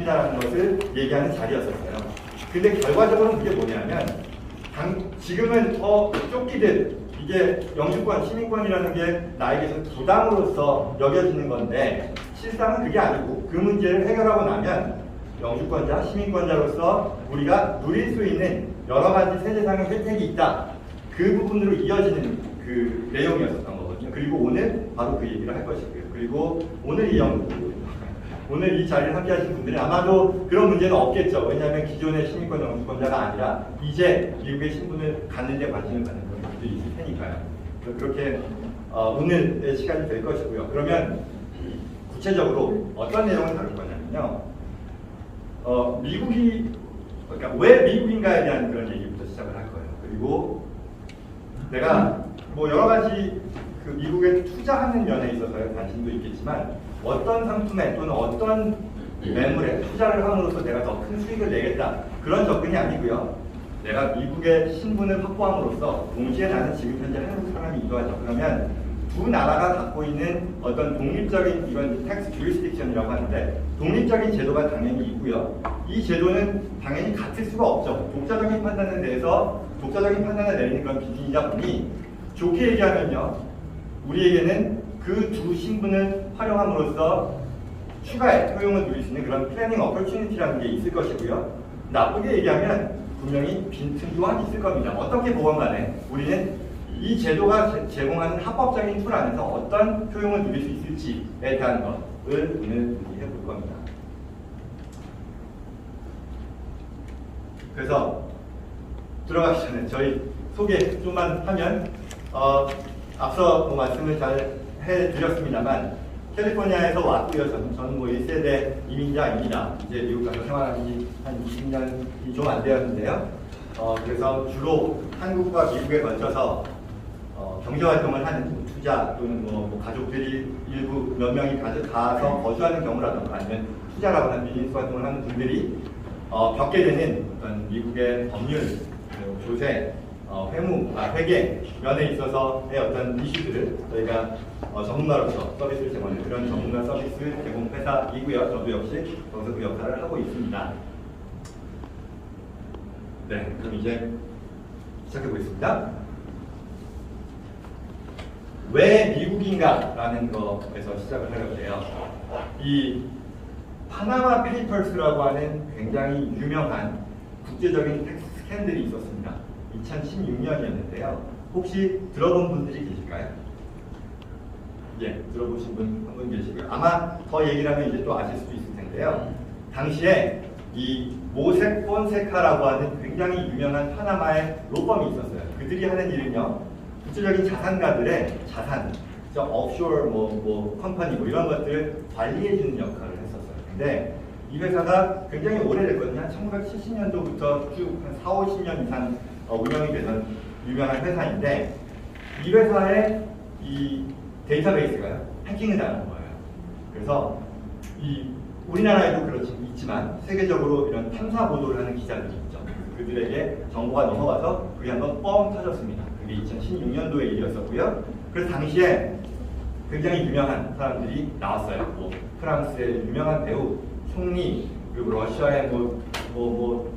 있습니다라는 것을 얘기하는 자리였었어요. 근데 결과적으로 그게 뭐냐면 지금은 쫓기듯 이게 영주권, 시민권이라는 게 나에게서 부담으로서 여겨지는 건데 실상은 그게 아니고 그 문제를 해결하고 나면 영주권자, 시민권자로서 우리가 누릴 수 있는 여러 가지 세대상의 혜택이 있다. 그 부분으로 이어지는 그 내용이었던 거거든요. 그리고 오늘 바로 그 얘기를 할 것이고요. 그리고 오늘 이 자리를 함께 하신 분들은 아마도 그런 문제는 없겠죠. 왜냐하면 기존의 시민권 영주권자가 아니라 이제 미국의 신분을 갖는 데 관심을 갖는 분들이 있을 테니까요. 그렇게 오늘의 시간이 될 것이고요. 그러면 구체적으로 어떤 내용을 다룰 거냐면요. 그러니까 왜 미국인가에 대한 그런 얘기부터 시작을 할 거예요. 그리고 내가 뭐 여러 가지 그 미국에 투자하는 면에 있어서의 관심도 있겠지만 어떤 상품에 또는 어떤 매물에 투자를 함으로써 내가 더 큰 수익을 내겠다 그런 접근이 아니고요. 내가 미국의 신분을 확보함으로써 동시에 나는 지금 현재 한국 사람이기도 하죠. 그러면 두 나라가 갖고 있는 어떤 독립적인 이건 텍스 주리스딕션이라고 하는데 독립적인 제도가 당연히 있고요. 이 제도는 당연히 같을 수가 없죠. 독자적인 판단에 대해서 독자적인 판단을 내리는 그런 기준이다 보니 좋게 얘기하면요. 우리에게는 그 두 신분을 활용함으로써 추가의 효용을 누릴 수 있는 그런 플래닝 어퍼튜니티라는 게 있을 것이고요. 나쁘게 얘기하면 분명히 빈틈 또한 있을 겁니다. 어떻게 보건 간에 우리는 이 제도가 제공하는 합법적인 툴 안에서 어떤 효용을 누릴 수 있을지에 대한 것을 오늘 얘기해 볼 겁니다. 그래서 들어가기 전에 저희 소개 좀만 하면 앞서 말씀을 잘 해드렸습니다만 캘리포니아에서 왔고요. 저는 뭐 1세대 이민자입니다. 이제 미국 가서 생활한 지 한 20년이 좀 안 되었는데요. 그래서 주로 한국과 미국에 걸쳐서 경제활동을 하는 투자 또는 뭐 가족들이 일부 몇 명이 가서 거주하는 경우라든가 아니면 투자라고 하는 비즈니스 활동을 하는 분들이 겪게 되는 어떤 미국의 법률, 조세, 회계 면에 있어서의 어떤 이슈들을 저희가 전문가로서 서비스를 제공하는 그런 전문가 서비스 제공 회사이고요. 저도 역시 거기서 그 역할을 하고 있습니다. 네, 그럼 이제 시작해 보겠습니다. 왜 미국인가라는 것에서 시작을 하려고 해요. 이 파나마 페이퍼스라고 하는 굉장히 유명한 국제적인 텍스 스캔들이 있었습니다. 2016년이었는데요. 혹시 들어본 분들이 계실까요? 예, 들어보신 분 한 분 계시고요. 아마 더 얘기를 하면 이제 또 아실 수도 있을 텐데요. 당시에 이 모색 폰세카라고 하는 굉장히 유명한 파나마의 로펌이 있었어요. 그들이 하는 일은요, 국제적인 자산가들의 자산, offshore 컴퍼니 이런 것들을 관리해주는 역할을 했었어요. 근데 이 회사가 굉장히 오래됐거든요. 한 1970년도부터 쭉 한 4, 50년 이상 운영이 되던 유명한 회사인데 이 회사의 이 데이터베이스가요, 해킹을 당한 거예요. 그래서 우리나라에도 있지만 세계적으로 이런 탐사 보도를 하는 기자들이 있죠. 그들에게 정보가 넘어가서 그게 한번 뻥 터졌습니다. 그게 2016년도의 일이었었고요. 그래서 당시에 굉장히 유명한 사람들이 나왔어요. 뭐 프랑스의 유명한 배우, 총리, 그리고 러시아의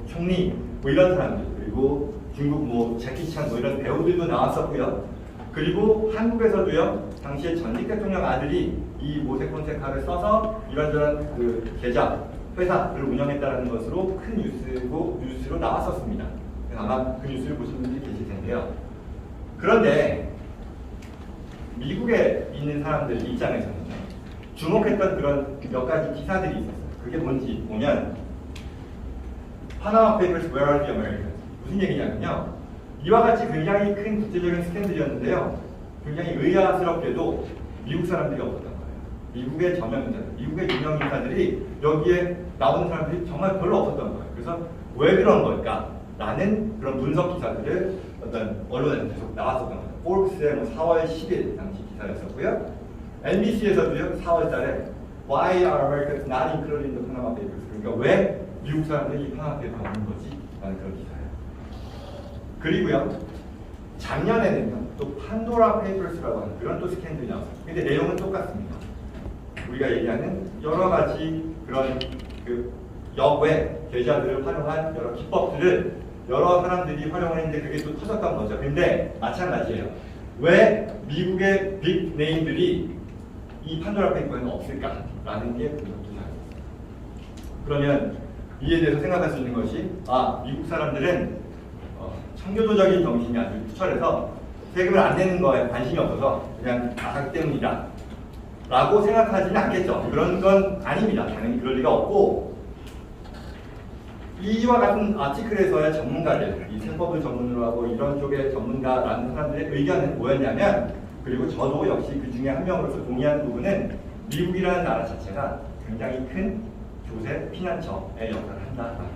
총리, 이런 사람들, 그리고 중국 재키 찬 이런 배우들도 나왔었고요. 그리고 한국에서도요, 당시에 전직 대통령 아들이 이 모색 폰세카를 써서 이런저런 그 계좌, 회사를 운영했다는 것으로 큰 뉴스로 나왔었습니다. 아마 그 뉴스를 보신 분들이 계실 텐데요. 그런데 미국에 있는 사람들 입장에서는 주목했던 그런 몇 가지 기사들이 있었어요. 그게 뭔지 보면 Panama Papers, Where are the Americans? 무슨 얘기냐면요. 이와 같이 굉장히 큰 국제적인 스캔들이었는데요. 굉장히 의아스럽게도 미국 사람들이 없었던 거예요. 미국의 저명인사들, 미국의 유명 인사들이 여기에 나오는 사람들이 정말 별로 없었던 거예요. 그래서 왜 그런 걸까? 라는 그런 분석 기사들을 어떤 언론에 계속 나왔었던 거예요. 포브스의 4월 10일 당시 기사였었고요. NBC에서도요, 4월 달에 Why are Americans not included in the Panama Papers? 그러니까 왜 미국 사람들이 이 파나마 페이퍼에 없는 거지? 라는 그런 기사예요. 그리고요, 작년에는요, 또 판도라 페이퍼스라고 하는 그런 또 스캔들이 나왔어요. 근데 내용은 똑같습니다. 우리가 얘기하는 여러 가지 그런 그 역외 계좌들을 활용한 여러 기법들을 여러 사람들이 활용했는데 그게 또 터졌던 거죠. 근데 마찬가지예요. 왜 미국의 빅 네임들이 이 판도라 페이퍼에는 없을까라는 게 분석투자입니다. 그러면 이에 대해서 생각할 수 있는 것이 미국 사람들은 청교도적인 정신이 아주 투철해서 세금을 안 내는 거에 관심이 없어서 그냥 나가기 때문이다 라고 생각하지는 않겠죠. 그런 건 아닙니다. 당연히 그럴 리가 없고, 이와 같은 아티클에서의 전문가들, 이 세법을 전문으로 하고 이런 쪽의 전문가라는 사람들의 의견은 뭐였냐면, 그리고 저도 역시 그 중에 한 명으로서 동의하는 부분은 미국이라는 나라 자체가 굉장히 큰 조세 피난처의 역할을 한다라는 거죠.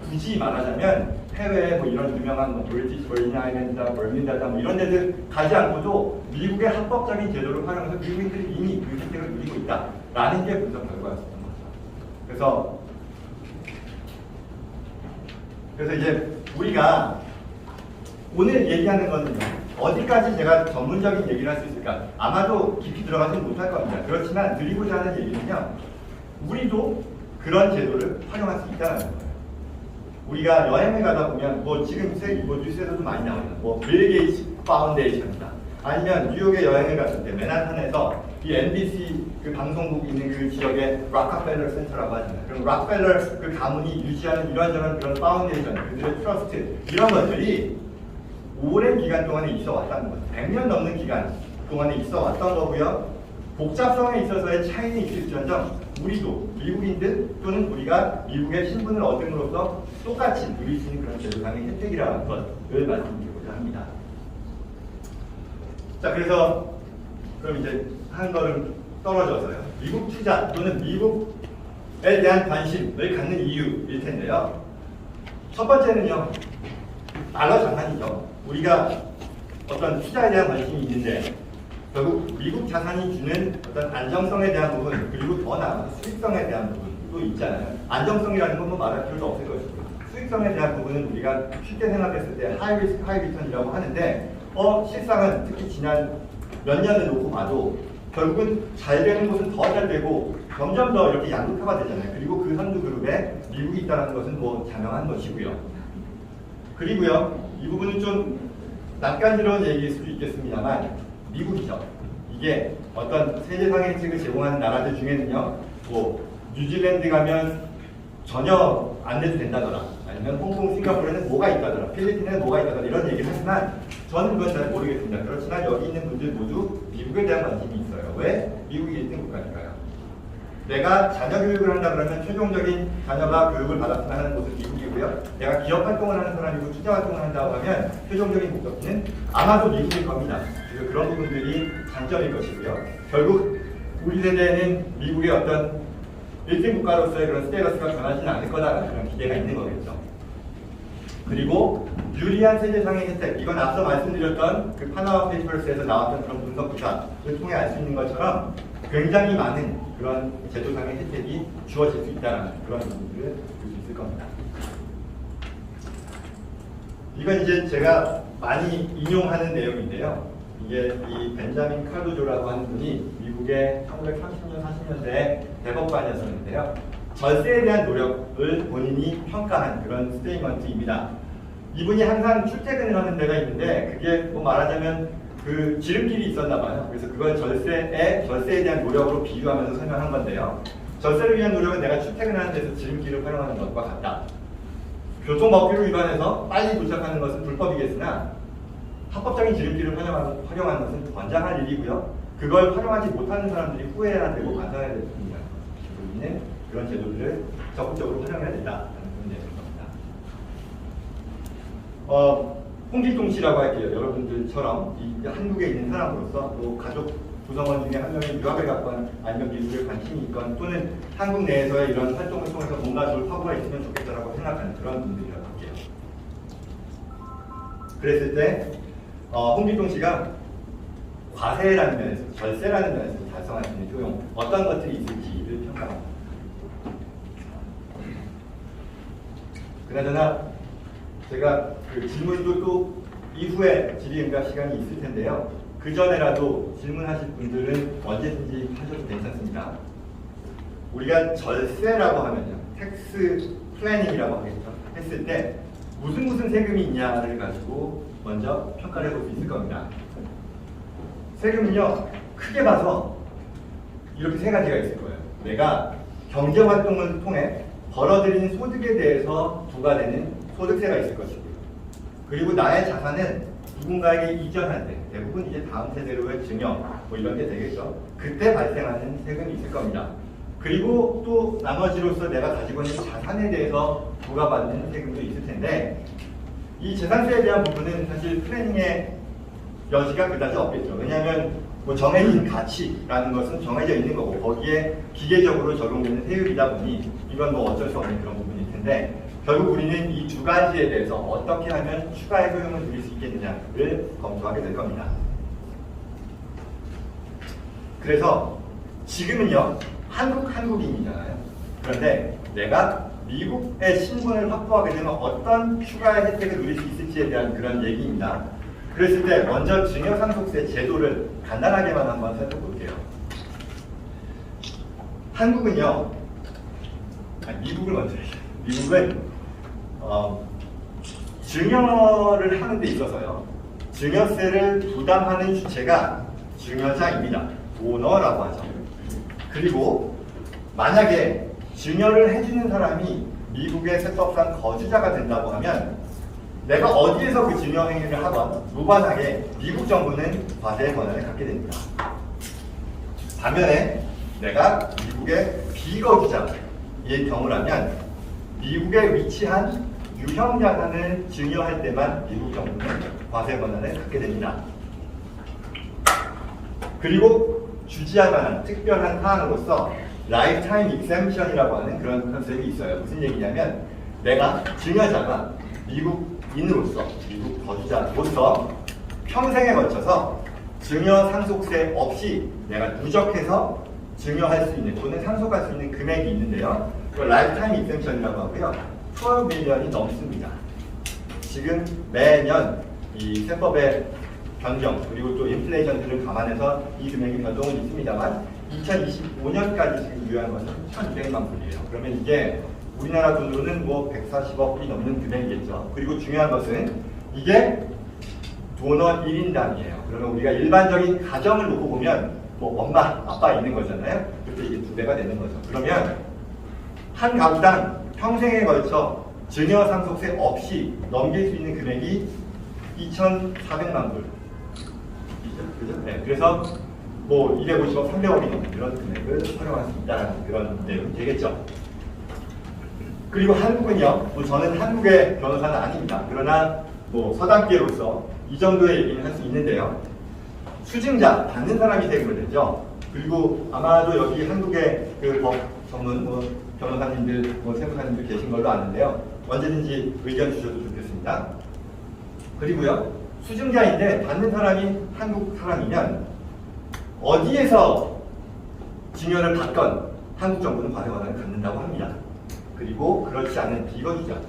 굳이 말하자면 해외에 뭐 이런 유명한 브리티시 버진 아일랜드다, 버민다다 뭐 이런 데들 가지 않고도 미국의 합법적인 제도를 활용해서 미국인들이 이미 그 혜택을 누리고 있다라는 게 분석 결과였던 거죠. 그래서 이제 우리가 오늘 얘기하는 거는요, 어디까지 제가 전문적인 얘기를 할 수 있을까? 아마도 깊이 들어가지는 못할 겁니다. 그렇지만 드리고자 하는 얘기는요, 우리도 그런 제도를 활용할 수 있다는 거예요. 우리가 여행을 가다 보면 뭐 지금 뉴스에서도 많이 나와요. 빌 게이츠 파운데이션이다. 아니면 뉴욕에 여행을 갔을 때 맨하탄에서 이 NBC 그 방송국 있는 그 지역에 락펠러 센터라고 하잖아요. 그럼 락펠러 그 가문이 유지하는 이런저런 그런 파운데이션, 그들의 트러스트 이런 것들이 오랜 기간 동안에 있어 왔다는 거죠. 100년 넘는 기간 동안에 있어 왔던 거고요. 복잡성에 있어서의 차이는 있을지언정 우리도 미국인들 또는 우리가 미국의 신분을 얻음으로써 똑같이 누릴 수 있는 그런 제도상의 혜택이라는 것을 말씀드리고자 합니다. 자, 그래서 그럼 이제 한 걸음 떨어져서요. 미국 투자 또는 미국에 대한 관심을 갖는 이유일 텐데요. 첫 번째는요, 달러 장난이죠. 우리가 어떤 투자에 대한 관심이 있는데 결국 미국 자산이 주는 어떤 안정성에 대한 부분, 그리고 더 나아가서 수익성에 대한 부분도 있잖아요. 안정성이라는 건 뭐 말할 필요도 없을 것이고, 수익성에 대한 부분은 우리가 쉽게 생각했을 때 하이 리스크 하이 리턴이라고 하는데, 실상은 특히 지난 몇 년을 놓고 봐도 결국은 잘 되는 곳은 더 잘 되고 점점 더 이렇게 양극화가 되잖아요. 그리고 그 선두 그룹에 미국이 있다는 것은 뭐 자명한 것이고요. 그리고요, 이 부분은 좀 낯간지러운 얘기일 수도 있겠습니다만 미국이죠. 이게 어떤 세계상의 혜택을 제공하는 나라들 중에는요, 뭐 뉴질랜드 가면 전혀 안 내도 된다더라, 아니면 홍콩, 싱가포르에는 뭐가 있다더라, 필리핀에는 뭐가 있다더라 이런 얘기를 하지만 저는 그건 잘 모르겠습니다. 그렇지만 여기 있는 분들 모두 미국에 대한 관심이 있어요. 왜? 미국이 1등 국가니까요. 내가 자녀 교육을 한다 그러면 최종적인 자녀가 교육을 받았으면 하는 곳은 미국이고요. 내가 기업 활동을 하는 사람이고 투자 활동을 한다고 하면 최종적인 목적지는 아마도 미국일 겁니다. 그래서 그런 부분들이 장점일 것이고요. 결국 우리 세대에는 미국의 어떤 1등 국가로서의 그런 스테이터스가 변하지는 않을 거다라는 그런 기대가 있는 거겠죠. 그리고 유리한 세계상의 혜택, 이건 앞서 말씀드렸던 그 파나마 페이퍼스에서 나왔던 그런 분석 기사를 통해 알 수 있는 것처럼 굉장히 많은 그런 제도상의 혜택이 주어질 수 있다는 그런 부분들을 볼 수 있을 겁니다. 이건 이제 제가 많이 인용하는 내용인데요. 이게 이 벤자민 칼도조라고 하는 분이 미국의 1930년, 40년대에 대법관이었었는데요. 절세에 대한 노력을 본인이 평가한 그런 스테이먼트입니다. 이분이 항상 출퇴근을 하는 데가 있는데 그게 뭐 말하자면 그 지름길이 있었나 봐요. 그래서 그걸 절세에 대한 노력으로 비유하면서 설명한 건데요. 절세를 위한 노력은 내가 출퇴근하는 데서 지름길을 활용하는 것과 같다. 교통법규를 위반해서 빨리 도착하는 것은 불법이겠으나 합법적인 지름길을 활용하는 것은 권장할 일이고요. 그걸 활용하지 못하는 사람들이 후회해야 되고 반성해야 될 부분이다. 우리는 그런 제도들을 적극적으로 활용해야 된다는 그런 내용입니다. 홍길동 씨라고 할게요. 여러분들처럼 이 한국에 있는 사람으로서 또 가족 구성원 중에 한 명이 유학을 갔건 아니면 미국에 관심이 있건 또는 한국 내에서의 이런 활동을 통해서 뭔가 돌파구가 있으면 좋겠다라고 생각하는 그런 분들이라고 할게요. 그랬을 때 홍길동 씨가 과세라는 면에서, 절세라는 면에서 달성할 수 있는 효용, 어떤 것들이 있을지를 평가합니다. 그나저나 제가 그 질문도 또 이후에 질의응답 시간이 있을 텐데요. 그 전에라도 질문하실 분들은 언제든지 하셔도 괜찮습니다. 우리가 절세라고 하면요, 텍스 텍스 플래닝이라고 하겠죠. 했을 때 무슨 세금이 있냐를 가지고 먼저 평가를 해볼 수 있을 겁니다. 세금은요, 크게 봐서 이렇게 세 가지가 있을 거예요. 내가 경제활동을 통해 벌어들인 소득에 대해서 부과되는 소득세가 있을 것이고요. 그리고 나의 자산은 누군가에게 이전할 때, 대부분 이제 다음 세대로의 증여, 뭐 이런 게 되겠죠. 그때 발생하는 세금이 있을 겁니다. 그리고 또 나머지로서 내가 가지고 있는 자산에 대해서 부과받는 세금도 있을 텐데, 이 재산세에 대한 부분은 사실 플래닝의 여지가 그다지 없겠죠. 왜냐하면 뭐 정해진 가치라는 것은 정해져 있는 거고, 거기에 기계적으로 적용되는 세율이다 보니 이건 뭐 어쩔 수 없는 그런 부분일 텐데, 결국 우리는 이 두 가지에 대해서 어떻게 하면 추가의 효용을 누릴 수 있겠느냐를 검토하게 될 겁니다. 그래서 지금은요, 한국인이잖아요. 그런데 내가 미국의 신분을 확보하게 되면 어떤 추가의 혜택을 누릴 수 있을지에 대한 그런 얘기입니다. 그랬을 때 먼저 증여상속세 제도를 간단하게만 한번 살펴볼게요. 한국은요, 미국을 먼저 해요. 미국은 증여를 하는 데 있어서요, 증여세를 부담하는 주체가 증여자입니다. 오너라고 하죠. 그리고 만약에 증여를 해주는 사람이 미국의 세법상 거주자가 된다고 하면 내가 어디에서 그 증여 행위를 하건 무관하게 미국 정부는 과세의 권한을 갖게 됩니다. 반면에 내가 미국의 비거주자의 경우라면 미국에 위치한 유형자산을 증여할 때만 미국 정부는 과세 권한을 갖게 됩니다. 그리고 주지할 만한 특별한 사항으로서 라이프타임 익셈션이라고 하는 그런 컨셉이 있어요. 무슨 얘기냐면 내가 증여자가 미국인으로서, 미국 거주자로서 평생에 걸쳐서 증여 상속세 없이 내가 누적해서 증여할 수 있는 또는 상속할 수 있는 금액이 있는데요. 그 라이프타임 익셈션이라고 하고요. 12밀리언이 넘습니다. 지금 매년 이 세법의 변경 그리고 또 인플레이션들을 감안해서 이 금액이 변동은 있습니다만 2025년까지 지금 유효한 것은 1,200만 불이에요. 그러면 이게 우리나라 돈으로는 뭐 140억이 넘는 금액이겠죠. 그리고 중요한 것은 이게 도너 1인당이에요. 그러면 우리가 일반적인 가정을 놓고 보면 뭐 엄마, 아빠 있는 거잖아요. 그때 이게 2배가 되는 거죠. 그러면 한 가구당 평생에 걸쳐 증여 상속세 없이 넘길 수 있는 금액이 2,400만 불. 그죠? 네, 그래서 뭐 250억, 300억이 넘는 그런 금액을 활용할 수 있다는 그런 내용이 되겠죠. 그리고 한국은요, 뭐 저는 한국의 변호사는 아닙니다. 그러나 뭐 서당계로서 이 정도의 얘기는 할 수 있는데요. 수증자, 받는 사람이 세금을 내죠. 그리고 아마도 여기 한국의 그 법 전문 뭐 변호사님들, 뭐 세무사님들 계신 걸로 아는데요. 언제든지 의견 주셔도 좋겠습니다. 그리고요, 수증자인데 받는 사람이 한국 사람이면 어디에서 증여를 받건 한국 정부는 과세 권한을 갖는다고 합니다. 그리고 그렇지 않은 비거주자,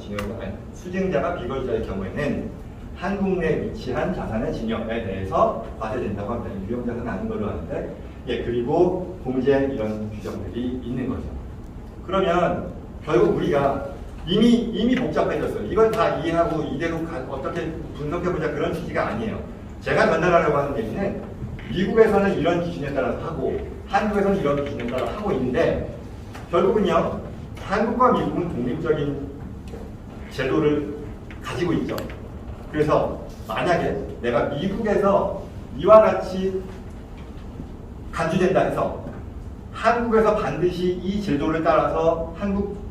수증자가 비거주자의 경우에는 한국 내 위치한 자산의 증여에 대해서 과세된다고 합니다. 유형자산은 아닌 걸로 아는데, 예, 그리고 공제 이런 규정들이 있는 거죠. 그러면 결국 우리가 이미 복잡해졌어요. 이걸 다 이해하고 이대로 어떻게 분석해보자 그런 취지가 아니에요. 제가 전달하려고 하는 얘기는 미국에서는 이런 기준에 따라서 하고 한국에서는 이런 기준에 따라 하고 있는데 결국은요, 한국과 미국은 독립적인 제도를 가지고 있죠. 그래서 만약에 내가 미국에서 이와 같이 간주된다 해서 한국에서 반드시 이 제도를 따라서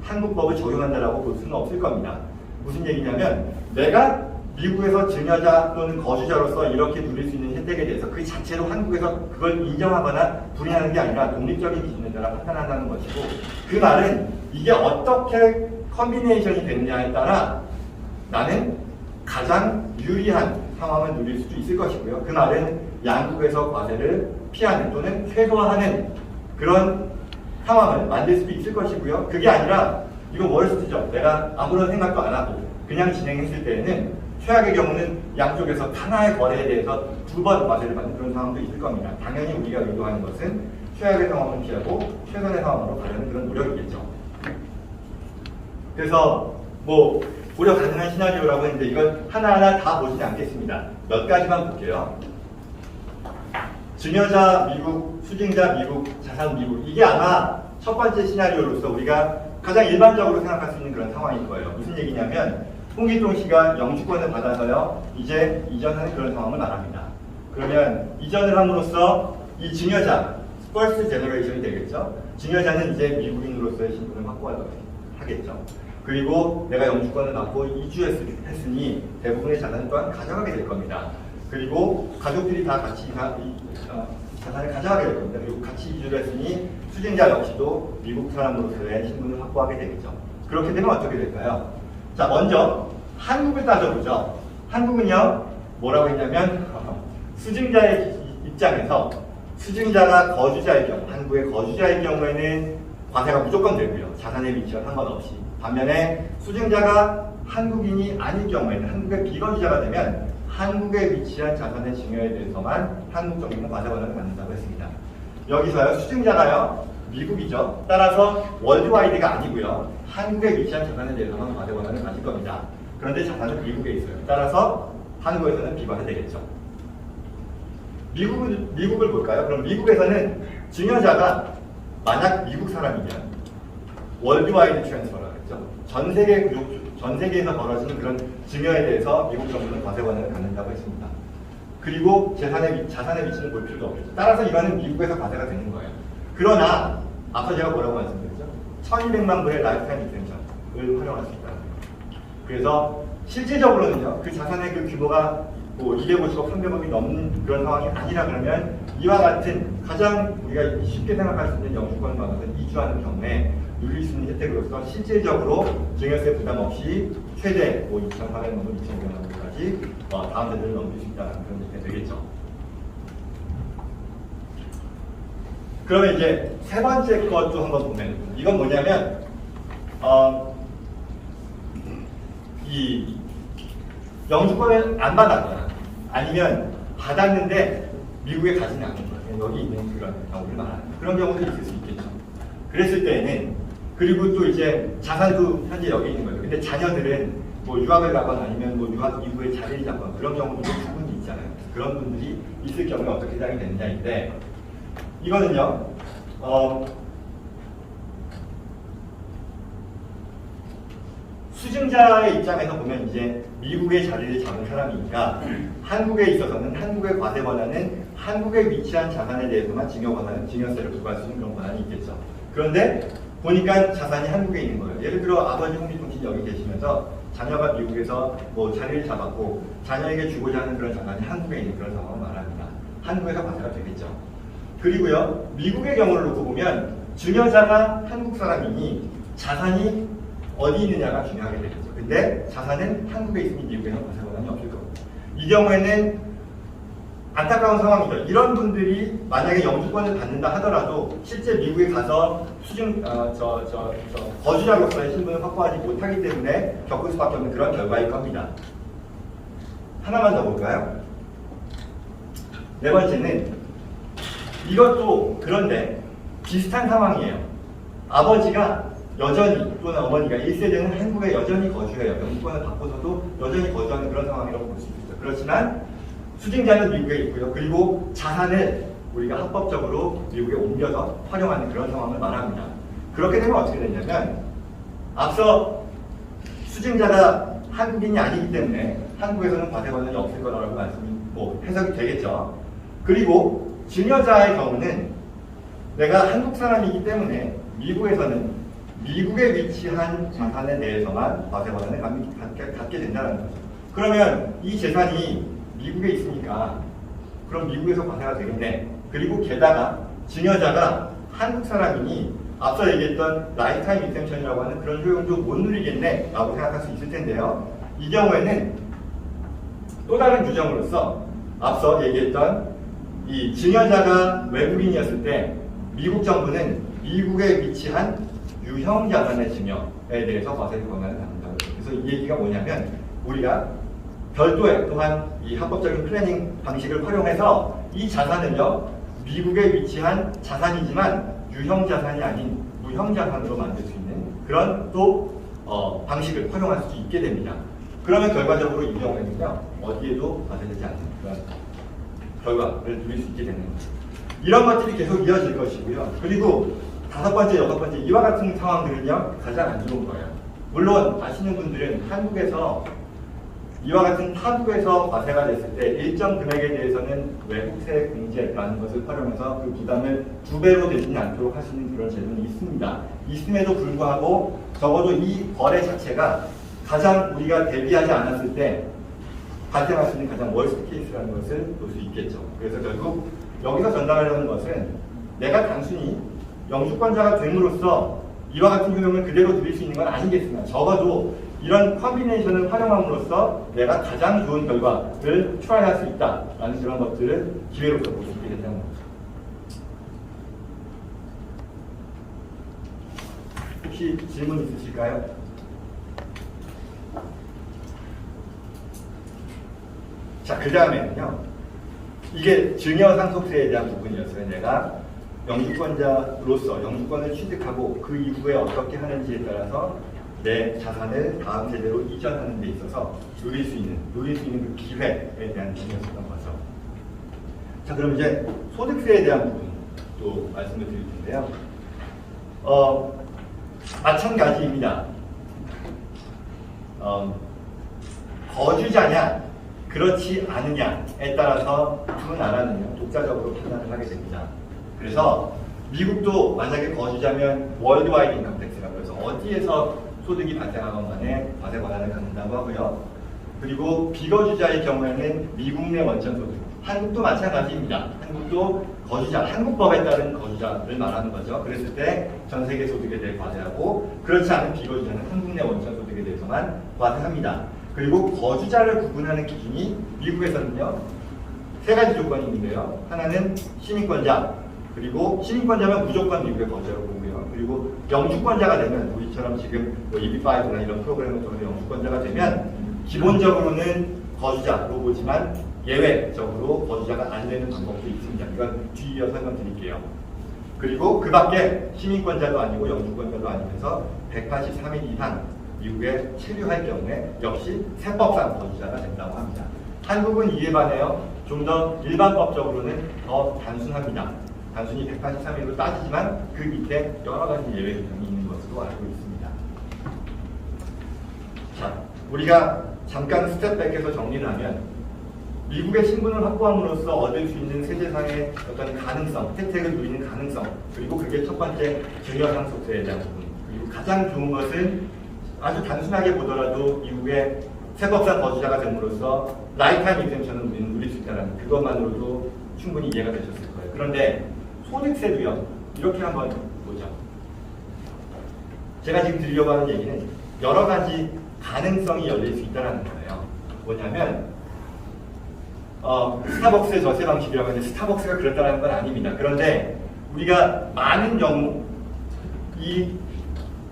한국법을 적용한다라고 볼 수는 없을 겁니다. 무슨 얘기냐면 내가 미국에서 증여자 또는 거주자로서 이렇게 누릴 수 있는 혜택에 대해서 그 자체로 한국에서 그걸 인정하거나 부인하는 게 아니라 독립적인 기준에 따라 판단한다는 것이고, 그 말은 이게 어떻게 컨비네이션이 되느냐에 따라 나는 가장 유리한 상황을 누릴 수도 있을 것이고요. 그 말은 양국에서 과세를 피하는 또는 최소화하는 그런 상황을 만들 수도 있을 것이고요. 그게 아니라 이거 월스트죠. 내가 아무런 생각도 안 하고 그냥 진행했을 때에는 최악의 경우는 양쪽에서 하나의 거래에 대해서 2번 과세를 받는 그런 상황도 있을 겁니다. 당연히 우리가 의도하는 것은 최악의 상황을 피하고 최선의 상황으로 가려는 그런 노력이겠죠. 그래서 뭐 고려 가능한 시나리오라고 했는데 이건 하나하나 다 보지는 않겠습니다. 몇 가지만 볼게요. 증여자 미국, 수증자 미국, 자산 미국. 이게 아마 첫 번째 시나리오로서 우리가 가장 일반적으로 생각할 수 있는 그런 상황일 거예요. 무슨 얘기냐면 홍길동 씨가 영주권을 받아서요 이제 이전하는 그런 상황을 말합니다. 그러면 이전을 함으로써 이 증여자 퍼스트 제너레이션이 되겠죠. 증여자는 이제 미국인으로서의 신분을 확보하겠죠. 그리고 내가 영주권을 받고 이주했으니 대부분의 자산 또한 가져가게 될 겁니다. 그리고 가족들이 다 같이 자산을 가져가게 될 겁니다. 그리고 같이 이주를 했으니 수증자 역시도 미국 사람으로서의 신분을 확보하게 되겠죠. 그렇게 되면 어떻게 될까요? 자, 먼저 한국을 따져보죠. 한국은요 뭐라고 했냐면 수증자의 입장에서 수증자가 거주자의 경우, 한국의 거주자의 경우에는 과세가 무조건 되고요. 자산의 위치와 상관없이. 반면에 수증자가 한국인이 아닐 경우에는 한국의 비거주자가 되면 한국에 위치한 자산의 증여에 대해서만 한국 정부는 과세 권한을 갖는다고 했습니다. 여기서요 수증자가요 미국이죠. 따라서 월드와이드가 아니고요. 한국에 위치한 자산에 대해서만 과세 권한을 가질 겁니다. 그런데 자산은 미국에 있어요. 따라서 한국에서는 비과세 되겠죠. 미국을 볼까요? 그럼 미국에서는 증여자가 만약 미국 사람이면 월드와이드 트랜스퍼라고 했죠. 전 세계에서 벌어지는 그런 증여에 대해서 미국 정부는 과세 권한을 갖는다고 했습니다. 그리고 자산의 위치는 볼 필요도 없겠죠. 따라서 이거는 미국에서 과세가 되는 거예요. 그러나 앞서 제가 뭐라고 말씀드렸죠? 1200만 불의 라이프타임 익센션을 활용할 수 있다는 거예요. 그래서 실질적으로는요, 그 자산의 그 규모가 뭐 250억, 300억이 넘는 그런 상황이 아니라 그러면 이와 같은 가장 우리가 쉽게 생각할 수 있는 영주권을 받아서 이주하는 경우에 누릴 수 있는 혜택으로서 실질적으로 증여세 부담 없이 최대 뭐 2,400만 원, 2,500만 원까지 다음 세대를 넘길 수 있다는 그런 혜택이 되겠죠. 그러면 이제 세 번째 것도 한번 보면 이건 뭐냐면 이 영주권을 안 받았거나 아니면 받았는데 미국에 가지는 않은 거예요. 여기 있는 그런 경우를 말하는 그런 경우도 있을 수 있겠죠. 그랬을 때에는 그리고 또 이제 자산도 현재 여기 있는 거예요. 근데 자녀들은 뭐 유학을 가거나 아니면 뭐 유학 이후에 자리를 잡거나 그런 경우도 충분히 있잖아요. 그런 분들이 있을 경우에 어떻게 해당이 되느냐인데 이거는요. 수증자의 입장에서 보면 이제 미국의 자리를 잡은 사람이니까 한국에 있어서는 한국의 과세 권한은 한국에 위치한 자산에 대해서만 증여세를 부과할 수 있는 그런 권한이 있겠죠. 그런데 보니까 자산이 한국에 있는 거예요. 예를 들어 아버지 홍길동 씨 여기 계시면서 자녀가 미국에서 뭐 자리를 잡았고 자녀에게 주고자 하는 그런 자산이 한국에 있는 그런 상황을 말합니다. 한국에서 과세가 되겠죠. 그리고요 미국의 경우를 놓고 보면 증여자가 한국 사람이니 자산이 어디 있느냐가 중요하게 되겠죠. 근데 자산은 한국에 있으니 미국에는 과세 권한이 없을 겁니다. 이 경우에는 안타까운 상황이죠. 이런 분들이 만약에 영주권을 받는다 하더라도 실제 미국에 가서 거주자로서의 신분을 확보하지 못하기 때문에 겪을 수밖에 없는 그런 결과일 겁니다. 하나만 더 볼까요? 네 번째는 이것도 그런데 비슷한 상황이에요. 아버지가 여전히 또는 어머니가 1세대는 한국에 여전히 거주해요. 영주권을 받고서도 여전히 거주하는 그런 상황이라고 볼 수 있죠. 그렇지만 수증자는 미국에 있고요. 그리고 자산을 우리가 합법적으로 미국에 옮겨서 활용하는 그런 상황을 말합니다. 그렇게 되면 어떻게 되냐면 앞서 수증자가 한국인이 아니기 때문에 한국에서는 과세 권한이 없을 거라고 해석이 되겠죠. 그리고 증여자의 경우는 내가 한국 사람이기 때문에 미국에서는 미국에 위치한 자산에 대해서만 과세 권한을 갖게 된다는 거죠. 그러면 이 재산이 미국에 있으니까 그럼 미국에서 과세가 되겠네. 그리고 게다가 증여자가 한국 사람이니 앞서 얘기했던 라이프타임 익센션이라고 하는 그런 효용도 못 누리겠네 라고 생각할 수 있을 텐데요. 이 경우에는 또 다른 규정으로서 앞서 얘기했던 이 증여자가 외국인이었을 때 미국 정부는 미국에 위치한 유형 자산의 증여에 대해서 과세 권한을 갖는다고 해요. 그래서 이 얘기가 뭐냐면 우리가 별도의 또한 이 합법적인 플래닝 방식을 활용해서 이 자산을요 미국에 위치한 자산이지만 유형 자산이 아닌 무형 자산으로 만들 수 있는 그런 또 방식을 활용할 수 있게 됩니다. 그러면 결과적으로 이 경우에는요, 어디에도 과세되지 않는 그런 결과를 누릴 수 있게 되는 거죠. 이런 것들이 계속 이어질 것이고요. 그리고 5번째, 6번째 이와 같은 상황들은요, 가장 안 좋은 거예요. 물론 아시는 분들은 한국에서 이와 같은 타국에서 과세가 됐을 때 일정 금액에 대해서는 외국세 공제라는 것을 활용해서 그 부담을 2배로 되지는 않도록 하시는 그런 제도는 있습니다. 있음에도 불구하고 적어도 이 거래 자체가 가장 우리가 대비하지 않았을 때 발생할 수 있는 가장 월스트 케이스라는 것을 볼 수 있겠죠. 그래서 결국 여기서 전달하려는 것은 내가 단순히 영주권자가 됨으로써 이와 같은 효용을 그대로 드릴 수 있는 건 아니겠으나 적어도 이런 컨비네이션을 활용함으로써 내가 가장 좋은 결과를 추가할 수 있다라는 그런 것들을 기회로서 볼 수 있게 된다는 거죠. 혹시 질문 있으실까요? 자, 그 다음에는요. 이게 증여상속세에 대한 부분이었어요. 내가 영주권자로서 영주권을 취득하고 그 이후에 어떻게 하는지에 따라서 내 자산을 다음 세대로 이전하는 데 있어서 누릴 수 있는 그 기회에 대한 점이었던 거죠. 자, 그럼 이제 소득세에 대한 부분도 말씀을 드릴 텐데요. 마찬가지입니다. 거주자냐, 그렇지 않느냐에 따라서 두 나라는요, 독자적으로 판단을 하게 됩니다. 그래서 미국도 만약에 거주자면 월드와이드 인컴 텍스라고 해서 어디에서 소득이 발생하건 간에 과세 권한을 갖는다고 하고요. 그리고 비거주자의 경우에는 미국 내 원천 소득. 한국도 마찬가지입니다. 한국도 거주자, 한국법에 따른 거주자를 말하는 거죠. 그랬을 때 전 세계 소득에 대해 과세하고, 그렇지 않은 비거주자는 한국 내 원천 소득에 대해서만 과세합니다. 그리고 거주자를 구분하는 기준이 미국에서는요, 3가지 조건이 있는데요. 하나는 시민권자, 그리고 시민권자면 무조건 미국에 거주하고 보고요. 그리고 영주권자가 되면 우리처럼 지금 EB5나 이런 프로그램을 통해서 영주권자가 되면 기본적으로는 거주자로 보지만 예외적으로 거주자가 안 되는 방법도 있습니다. 이건 뒤이어 설명드릴게요. 그리고 그 밖에 시민권자도 아니고 영주권자도 아니면서 183일 이상 미국에 체류할 경우에 역시 세법상 거주자가 된다고 합니다. 한국은 이에 반해요. 좀 더 일반법적으로는 더 단순합니다. 단순히 183일로 따지지만 그 밑에 여러 가지 예외 규정이 있는 것으로 알고 있습니다. 자, 우리가 잠깐 스텝백해서 정리를 하면 미국의 신분을 확보함으로써 얻을 수 있는 세제상의 어떤 가능성, 혜택을 누리는 가능성, 그리고 그게 첫 번째 증여상속세에 대한 부분. 그리고 가장 좋은 것은 아주 단순하게 보더라도 미국의 세법상 거주자가 됨으로써 라이프타임 익셈션을 우리는 누릴 수 있다는 그것만으로도 충분히 이해가 되셨을 거예요. 그런데 소득세도요. 이렇게 한번 보죠. 제가 지금 드리려고 하는 얘기는 여러 가지 가능성이 열릴 수 있다는 거예요. 뭐냐면 스타벅스의 저세 방식이라고 하는데 스타벅스가 그렇다는 건 아닙니다. 그런데 우리가 많은 경우 이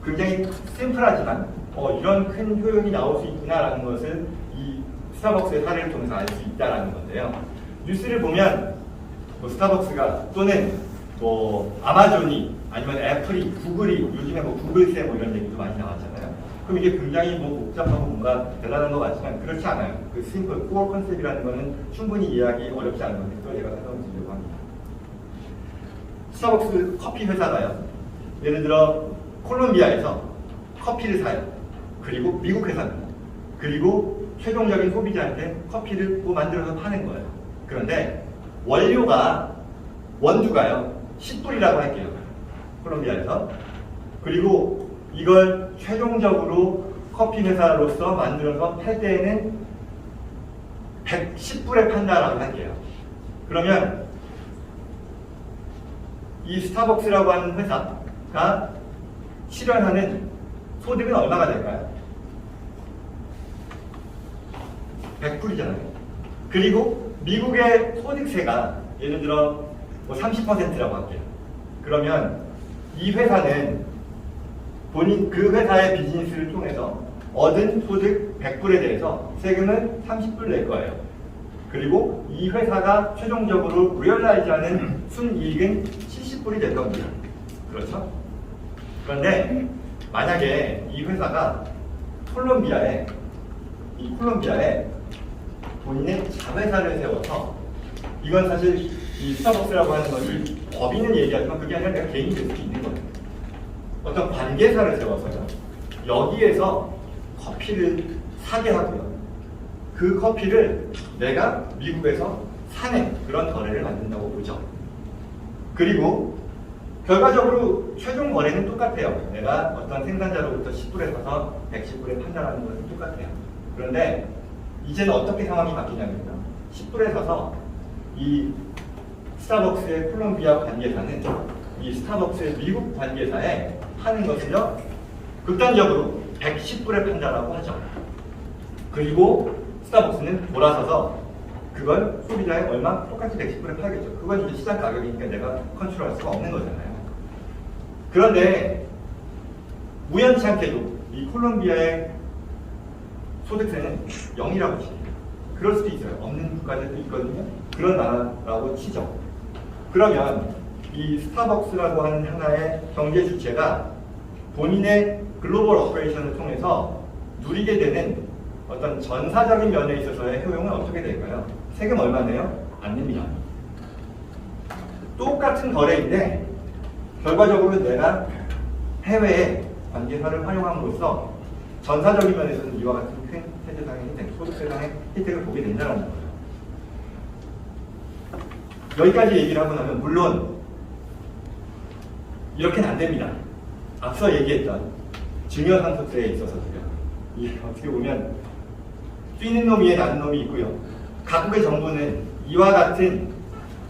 굉장히 심플하지만 이런 큰 효용이 나올 수 있구나라는 것을 이 스타벅스의 사례를 통해서 알 수 있다는 건데요. 뉴스를 보면 스타벅스가 또는 아마존이 아니면 애플이 구글이 요즘에 구글세 이런 얘기도 많이 나왔잖아요. 그럼 이게 굉장히 복잡하고 뭔가 대단한 것 같지만 그렇지 않아요. 그 심플 코어 컨셉이라는 거는 충분히 이해하기 어렵지 않은 건데 그걸 제가 설명드리려고 합니다. 스타벅스 커피 회사가요. 예를 들어 콜롬비아에서 커피를 사요. 그리고 미국 회사입니다. 그리고 최종적인 소비자한테 커피를 만들어서 파는 거예요. 그런데 원두가요 10불이라고 할게요. 콜롬비아에서. 그리고 이걸 최종적으로 커피 회사로서 만들어서 팔 때에는 110불에 판다라고 할게요. 그러면 이 스타벅스라고 하는 회사가 실현하는 소득은 얼마가 될까요? 100불이잖아요. 그리고 미국의 소득세가 예를 들어 30%라고 할게요. 그러면 이 회사는 본인 그 회사의 비즈니스를 통해서 얻은 소득 100불에 대해서 세금을 30불 낼 거예요. 그리고 이 회사가 최종적으로 리얼라이즈하는 순이익은 70불이 될 겁니다. 그렇죠? 그런데 만약에 이 회사가 콜롬비아에 본인의 자회사를 세워서, 이건 사실 이 스타벅스라고 하는 것이 법인은 얘기하지만 그게 아니라 내가 개인이 될 수 있는 거예요. 어떤 관계사를 세워서요, 여기에서 커피를 사게 하고요, 그 커피를 내가 미국에서 사는 그런 거래를 만든다고 보죠. 그리고 결과적으로 최종 거래는 똑같아요. 내가 어떤 생산자로부터 10불에 사서 110불에 판단하는 것은 똑같아요. 그런데 이제는 어떻게 상황이 바뀌냐면요, 10불에 사서 이 스타벅스의 콜롬비아 관계사는 이 스타벅스의 미국 관계사에 파는 것을요, 극단적으로 110불에 판다라고 하죠. 그리고 스타벅스는 돌아서서 그걸 소비자에 얼마 똑같이 110불에 팔겠죠. 그건 이제 시장 가격이니까 내가 컨트롤할 수가 없는 거잖아요. 그런데 우연치 않게도 이 콜롬비아의 소득세는 0이라고 치죠. 그럴 수도 있어요. 없는 국가들도 있거든요. 그런 나라라고 치죠. 그러면 이 스타벅스라고 하는 하나의 경제 주체가 본인의 글로벌 오퍼레이션을 통해서 누리게 되는 어떤 전사적인 면에 있어서의 효용은 어떻게 될까요? 세금 얼마 내요? 안 냅니다. 똑같은 거래인데 결과적으로 내가 해외에 관계사를 활용함으로써 전사적인 면에서는 이와 같은 큰 세제상의 혜택, 소득세상의 혜택을 보게 된다는 거예요. 여기까지 얘기를 하고 나면 물론 이렇게는 안 됩니다. 앞서 얘기했던 증여상속세에 있어서도요, 이 어떻게 보면 뛰는 놈 위에 나는 놈이 있고요, 각국의 정부는 이와 같은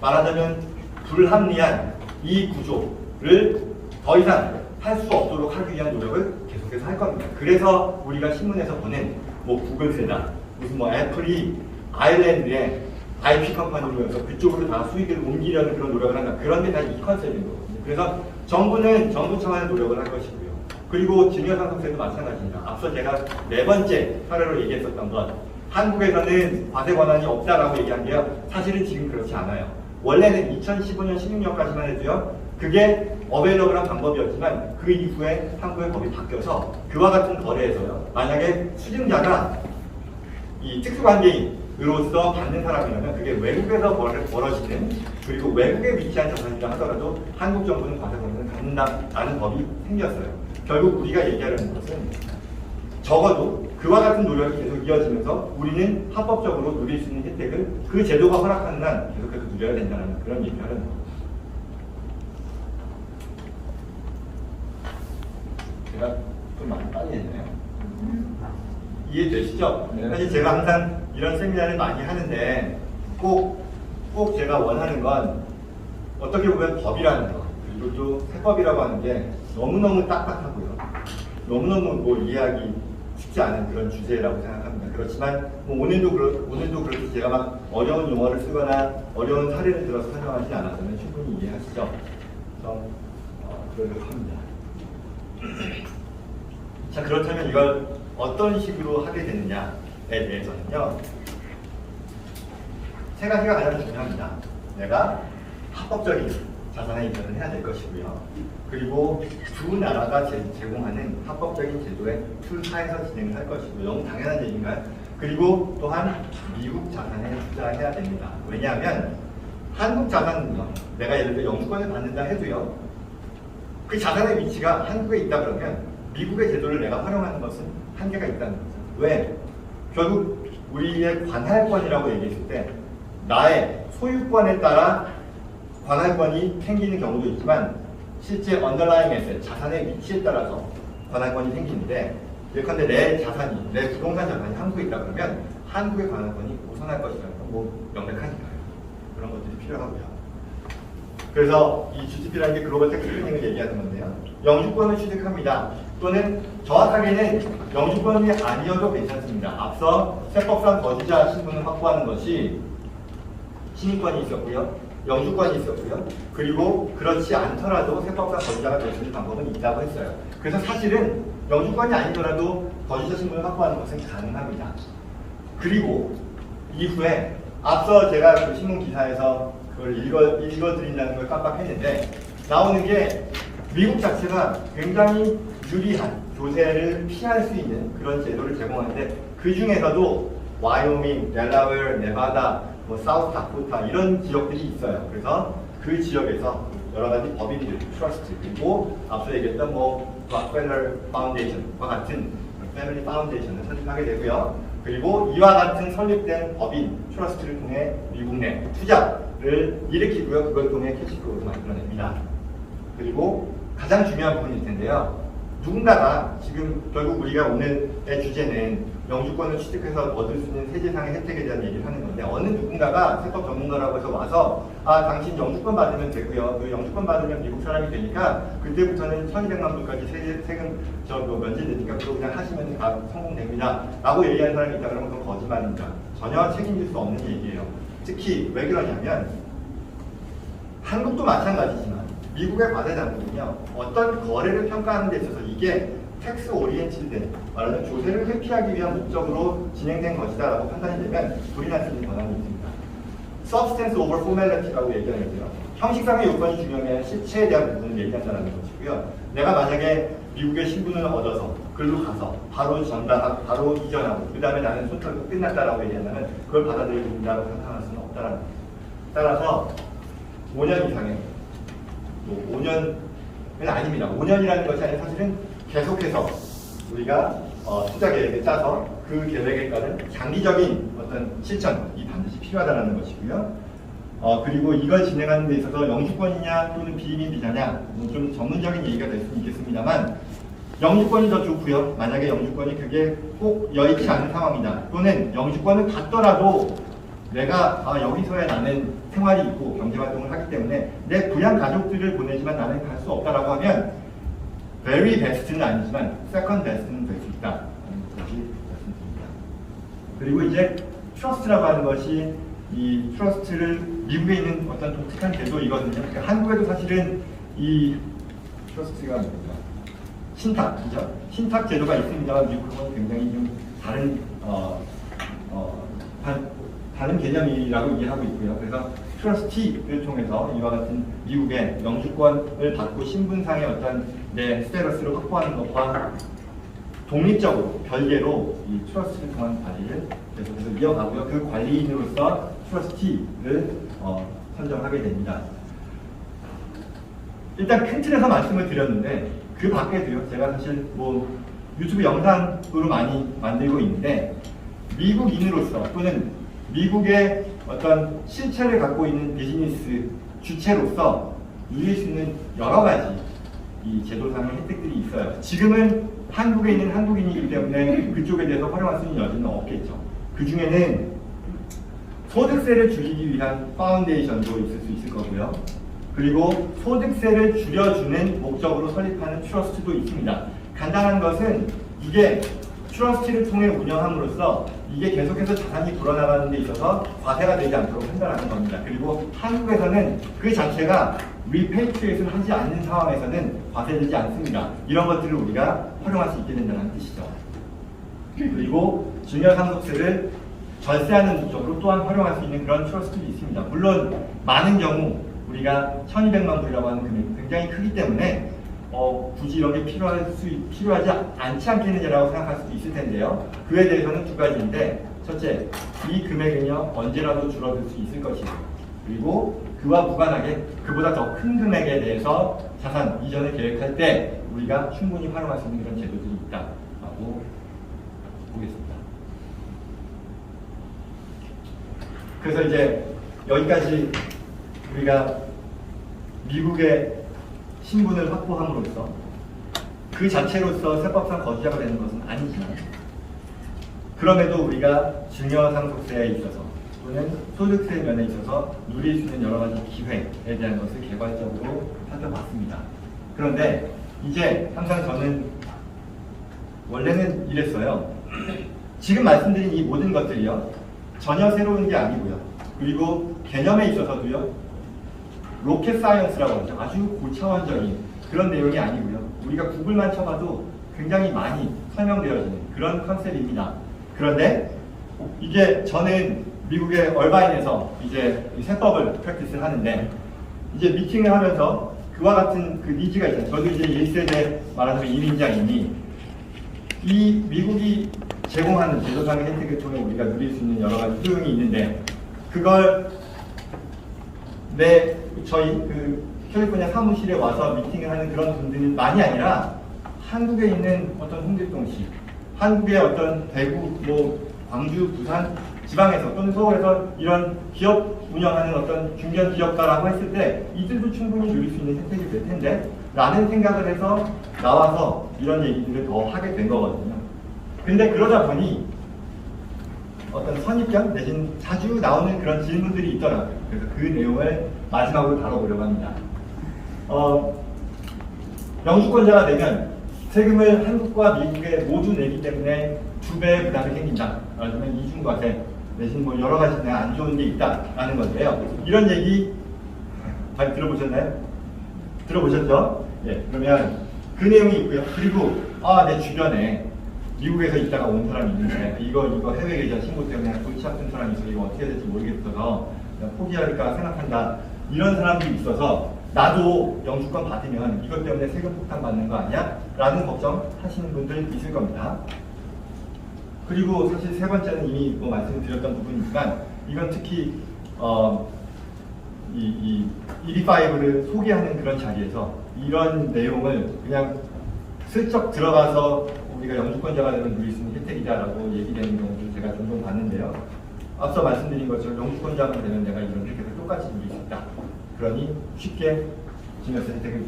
말하자면 불합리한 이 구조를 더 이상 할 수 없도록 하기 위한 노력을 계속해서 할 겁니다. 그래서 우리가 신문에서 보는 뭐 구글세다, 무슨 뭐 애플이 아일랜드에 IP 컴퍼니로서 그쪽으로 다 수익을 옮기려는 그런 노력을 한다. 그런 게 다 이 컨셉인 거거든요. 그래서 정부는 정부 차원의 노력을 할 것이고요. 그리고 증여상속세도 마찬가지입니다. 앞서 제가 네 번째 사례로 얘기했었던 것, 한국에서는 과세 권한이 없다라고 얘기한 게요, 사실은 지금 그렇지 않아요. 원래는 2015년 16년까지만 해도요, 그게 어베일러블한 방법이었지만 그 이후에 한국의 법이 바뀌어서 그와 같은 거래에서요, 만약에 수증자가 이 특수관계인으로서 받는 사람이라면 그게 외국에서 벌어지는, 그리고 외국에 위치한 자산이라 하더라도 한국 정부는 과세 권한을 갖는다라는 법이 생겼어요. 결국 우리가 얘기하려는 것은 적어도 그와 같은 노력이 계속 이어지면서 우리는 합법적으로 누릴 수 있는 혜택을 그 제도가 허락하는 한 계속해서 누려야 된다는 그런 얘기를 하는 겁니다. 제가 좀 많이 빨리 했나요? 이해되시죠? 네. 사실 제가 항상 이런 세미나를 많이 하는데 꼭 제가 원하는 건 어떻게 보면 법이라는 거, 그리고 또 세법이라고 하는 게 너무너무 딱딱하고요, 너무너무 뭐 이해하기 쉽지 않은 그런 주제라고 생각합니다. 그렇지만 뭐 오늘도 그렇게 제가 막 어려운 용어를 쓰거나 어려운 사례를 들어서 설명하지 않았다면 충분히 이해하시죠? 그러려고 합니다. 자, 그렇다면 이걸 어떤 식으로 하게 되느냐에 대해서는요, 세 가지가 가장 중요합니다. 내가 합법적인 자산에 입장을 해야 될 것이고요, 그리고 두 나라가 제공하는 합법적인 제도의 툴하에서 진행을 할 것이고, 너무 당연한 얘기인가요? 그리고 또한 미국 자산에 투자해야 됩니다. 왜냐하면 한국 자산은요, 내가 예를 들어 영주권을 받는다 해도요, 그 자산의 위치가 한국에 있다 그러면 미국의 제도를 내가 활용하는 것은 한계가 있다는 거죠. 왜? 결국 우리의 관할권이라고 얘기했을 때 나의 소유권에 따라 관할권이 생기는 경우도 있지만 실제 언더라잉 에셋, 자산의 위치에 따라서 관할권이 생기는데, 예컨대 내 자산이, 내 부동산 자산이 한국에 있다 그러면 한국의 관할권이 우선할 것이라는 건 뭐 명백하니까요. 그런 것들이 필요하고요. 그래서 이 GTP라는 게 글로벌 텍스 플래닝을 얘기하는 건데요, 영주권을 취득합니다. 또는 정확하게는 영주권이 아니어도 괜찮습니다. 앞서 세법상 거주자 신분을 확보하는 것이 시민권이 있었고요, 영주권이 있었고요, 그리고 그렇지 않더라도 세법상 거주자가 될 수 있는 방법은 있다고 했어요. 그래서 사실은 영주권이 아니더라도 거주자 신분을 확보하는 것은 가능합니다. 그리고 이후에 앞서 제가 그 신문 기사에서 그걸 읽어드린다는 걸 깜빡했는데, 나오는 게 미국 자체가 굉장히 유리한 조세를 피할 수 있는 그런 제도를 제공하는데 그 중에서도 와이오밍, 델라웨어, 네바다, 뭐 사우스 다코타 이런 지역들이 있어요. 그래서 그 지역에서 여러 가지 법인들, 트러스트 그리고 앞서 얘기했던 뭐 락펠러 파운데이션과 같은 패밀리 파운데이션을 설립하게 되고요. 그리고 이와 같은 설립된 법인, 트러스트를 통해 미국 내 투자를 일으키고요. 그걸 통해 캐시플로우를 만들어냅니다. 그리고 가장 중요한 부분일 텐데요. 누군가가 지금 결국 우리가 오늘의 주제는 영주권을 취득해서 얻을 수 있는 세제상의 혜택에 대한 얘기를 하는 건데 어느 누군가가 세법 전문가라고 해서 와서 당신 영주권 받으면 되고요. 그 영주권 받으면 미국 사람이 되니까 그때부터는 1200만 불까지 세금 면제되니까 그거 그냥 하시면 다 성공됩니다. 라고 얘기하는 사람이 있다 그러면 그건 거짓말입니다. 전혀 책임질 수 없는 얘기예요. 특히 왜 그러냐면 한국도 마찬가지지만 미국의 과세당국은요 어떤 거래를 평가하는 데 있어서 이게 텍스 오리엔티드 말하자면 조세를 회피하기 위한 목적으로 진행된 것이다 라고 판단이 되면 불이 날 수 있는 권한이 있습니다. Substance over Formality라고 얘기하는데요. 형식상의 요건이 중요한 실체에 대한 부분을 얘기한다는 것이고요. 내가 만약에 미국의 신분을 얻어서 글로 가서 바로 전달하고 바로 이전하고 그 다음에 나는 손 털고 끝났다라고 얘기한다면 그걸 받아들여진다고 생각할 수는 없다라는 거죠. 따라서 5년 이상의 5년은 아닙니다. 5년이라는 것이 아니라 사실은 계속해서 우리가 투자 계획을 짜서 그 계획에 따른 장기적인 어떤 실천이 반드시 필요하다는 것이고요. 그리고 이걸 진행하는 데 있어서 영주권이냐 또는 비이민 비자냐 좀 전문적인 얘기가 될 수는 있겠습니다만 영주권이 더 좋고요. 만약에 영주권이 그게 꼭 여의치 않은 상황이다 또는 영주권을 받더라도 내가 여기서야 나는 생활이 있고 경제활동을 하기 때문에 내 부양 가족들을 보내지만 나는 갈 수 없다라고 하면 very best는 아니지만 second best는 될 수 있다 라는 것이 말씀드립니다. 그리고 이제 트러스트라고 하는 것이 이 트러스트를 미국에 있는 어떤 독특한 제도이거든요. 그러니까 한국에도 사실은 이 트러스트가 뭡니까? 신탁이죠. 신탁 제도가 있습니다만 미국하고는 굉장히 좀 다른 개념이라고 이해하고 있고요. 그래서 트러스티를 통해서 이와 같은 미국의 영주권을 받고 신분상의 어떤 내 스테러스를 확보하는 것과 독립적으로 별개로 이 트러스트를 통한 관리를 계속해서 이어가고요. 그 관리인으로서 트러스티를 선정하게 됩니다. 일단 큰 틀에서 말씀을 드렸는데 그 밖에도요. 제가 사실 뭐 유튜브 영상으로 많이 만들고 있는데 미국인으로서 또는 미국의 어떤 실체를 갖고 있는 비즈니스 주체로서 누릴 수 있는 여러 가지 이 제도상의 혜택들이 있어요. 지금은 한국에 있는 한국인이기 때문에 그쪽에 대해서 활용할 수 있는 여지는 없겠죠. 그 중에는 소득세를 줄이기 위한 파운데이션도 있을 수 있을 거고요. 그리고 소득세를 줄여주는 목적으로 설립하는 트러스트도 있습니다. 간단한 것은 이게 트러스트를 통해 운영함으로써 이게 계속해서 자산이 불어나가는 데 있어서 과세가 되지 않도록 한다는 겁니다. 그리고 한국에서는 그 자체가 리페이트레이트를 하지 않는 상황에서는 과세되지 않습니다. 이런 것들을 우리가 활용할 수 있게 된다는 뜻이죠. 그리고 증여상속세를 절세하는 목적으로 또한 활용할 수 있는 그런 트러스트도 있습니다. 물론 많은 경우 우리가 1200만 불이라고 하는 금액이 굉장히 크기 때문에 굳이 이런 게 필요하지 않지 않겠느냐라고 생각할 수도 있을 텐데요. 그에 대해서는 두 가지인데 첫째, 이 금액은요 언제라도 줄어들 수 있을 것이고 그리고 그와 무관하게 그보다 더 큰 금액에 대해서 자산 이전을 계획할 때 우리가 충분히 활용할 수 있는 그런 제도들이 있다라고 보겠습니다. 그래서 이제 여기까지 우리가 미국의 신분을 확보함으로써 그 자체로서 세법상 거주자가 되는 것은 아니지만 그럼에도 우리가 증여상속세에 있어서 또는 소득세 면에 있어서 누릴 수 있는 여러 가지 기회에 대한 것을 개괄적으로 살펴봤습니다. 그런데 이제 항상 저는 원래는 이랬어요. 지금 말씀드린 이 모든 것들이요 전혀 새로운 게 아니고요. 그리고 개념에 있어서도요 로켓 사이언스라고 하죠. 아주 고차원적인 그런 내용이 아니고요. 우리가 구글만 쳐봐도 굉장히 많이 설명되어지는 그런 컨셉입니다. 그런데 이게 저는 미국의 얼바인에서 이제 세법을 프랙티스를 하는데 이제 미팅을 하면서 그와 같은 그 니즈가 있잖아요. 저도 이제 1세대 말하자면 1인자이니 이 미국이 제공하는 제도상의 혜택을 통해 우리가 누릴 수 있는 여러 가지 효용이 있는데 그걸 저희 그 캘리포니아 사무실에 와서 미팅을 하는 그런 분들만이 아니라 한국에 있는 어떤 홍길동 씨, 한국의 어떤 대구, 광주, 부산 지방에서 또는 서울에서 이런 기업 운영하는 어떤 중견 기업가라고 했을 때 이들도 충분히 누릴 수 있는 혜택이 될 텐데 라는 생각을 해서 나와서 이런 얘기들을 더 하게 된 거거든요. 근데 그러다 보니 어떤 선입견 내지는 자주 나오는 그런 질문들이 있더라고요. 그래서 그 내용을 마지막으로 다뤄보려고 합니다. 영주권자가 되면 세금을 한국과 미국에 모두 내기 때문에 2배의 부담이 생긴다. 말하자면 이중과세 내지는 여러 가지 안 좋은 게 있다라는 건데요. 이런 얘기 잘 들어보셨나요? 들어보셨죠? 예, 그러면 그 내용이 있고요. 그리고 내 주변에 미국에서 있다가 온 사람이 있는데 이거 해외 계좌 신고 때문에 골치 아픈 사람이 있어 이거 어떻게 해야 될지 모르겠어서 그냥 포기할까 생각한다. 이런 사람들이 있어서 나도 영주권 받으면 이것 때문에 세금 폭탄 받는 거 아니야? 라는 걱정 하시는 분들 있을 겁니다. 그리고 사실 세 번째는 이미 말씀을 드렸던 부분이지만 이건 특히 이 125를 소개하는 그런 자리에서 이런 내용을 그냥 슬쩍 들어가서 우리가 영주권자가 되면 누릴 수 있는 혜택이다라고 얘기되는 경우를 제가 종종 봤는데요. 앞서 말씀드린 것처럼 영주권자가 되면 내가 이런 혜택을 똑같이 누릴 수 있다. 그러니 쉽게 증여세 혜택을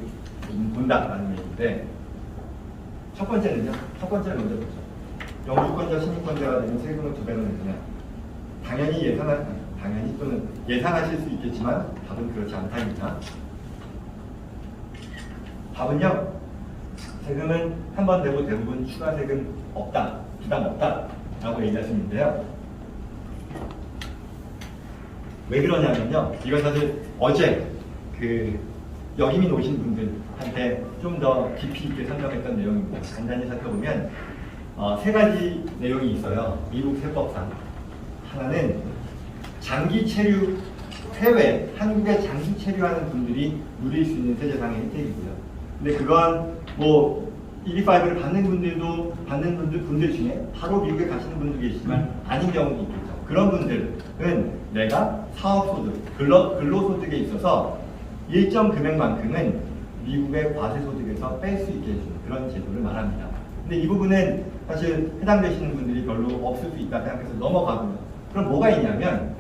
본다라는 얘기인데 첫 번째는요. 첫 번째는 먼저 보죠. 영주권자, 신유권자가 되면 세금을 2배로 내느냐. 당연히 또는 예상하실 수 있겠지만 답은 그렇지 않다입니다. 답은요. 세금은 한 번 내고 대부분 추가 세금 없다, 부담 없다 라고 얘기하시는데요. 왜 그러냐면요. 이건 사실 어제 그 여기민 오신 분들한테 좀 더 깊이 있게 설명했던 내용입니다. 간단히 살펴보면 세 가지 내용이 있어요. 미국 세법상. 하나는 장기 체류, 해외, 한국에 장기 체류하는 분들이 누릴 수 있는 세제상의 혜택이고요. 근데 그건 125를 받는 분들 중에 바로 미국에 가시는 분도 계시지만 아닌 경우도 있겠죠. 그런 분들은 내가 사업소득, 근로소득에 있어서 일정 금액만큼은 미국의 과세소득에서 뺄 수 있게 해주는 그런 제도를 말합니다. 근데 이 부분은 사실 해당되시는 분들이 별로 없을 수 있다 생각해서 넘어가고요. 그럼 뭐가 있냐면